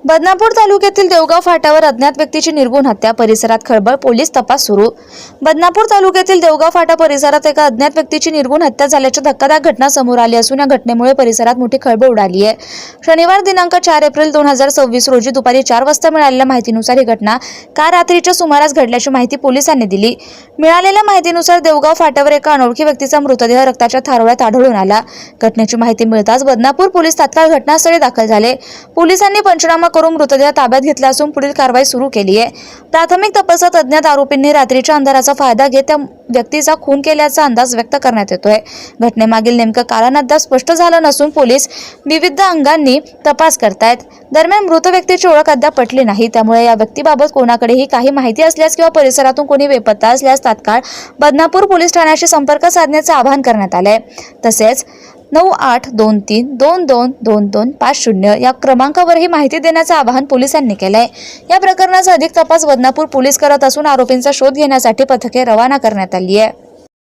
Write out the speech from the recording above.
बदनापूर तालुक्यातील देवगाव फाट्यावर अज्ञात व्यक्तीची निर्घृण हत्या, परिसरात खळबळ, पोलीस तपास सुरू। बदनापूर तालुक्यातील देवगाव फाटा परिसरात एका अज्ञात व्यक्तीची निर्घृण हत्या झाल्याची धक्कादायक घटना समोर आली असून या घटनेमुळे परिसरात मोठी खळबळ उडाली आहे। शनिवार दिनांक 4 एप्रिल 2026 रोजी दुपारी 4 वाजता मिळालेल्या माहितीनुसार ही घटना काल रात्रीच्या सुमारास घडल्याची माहिती पोलिसांनी दिली। मिळालेल्या माहितीनुसार देवगाव फाट्यावर एका अनोळखी व्यक्तीचा मृतदेह रक्ताच्या थारोळ्यात आढळून आला। घटनेची माहिती मिळताच बदनापूर पोलीस तात्काळ घटनास्थळी दाखल झाले। पोलिसांनी पंचनामा करून मृतदेह ताब्यात घेतला असून पुढील कारवाई सुरू केली आहे। प्राथमिक तपासात अज्ञात आरोपींनी रात्रीच्या अंधाराचा फायदा घेत त्या व्यक्तीचा खून केल्याचा अंदाज व्यक्त करण्यात येतोय। घटनेमागील नेमकं कारण अद्याप स्पष्ट झालं नसून पोलीस विविध अंगांनी तपास करतायत। दरम्यान मृत व्यक्तीची ओळख अद्याप पटली नाही, त्यामुळे या व्यक्तीबाबत कोणाकडेही काही माहिती असल्यास किंवा परिसरातून कोणी बेपत्ता असल्यास तात्काळ बदनापूर पोलीस ठाण्याशी संपर्क साधण्याचे आवाहन करण्यात आले। तसेच 9823222250 या क्रमांकावरही माहिती देण्याचे आवाहन पोलिसांनी केलंय। या प्रकरणाचा अधिक तपास बदनापूर पोलीस करत असून आरोपींचा शोध घेण्यासाठी पथके रवाना करण्यात आली आहे।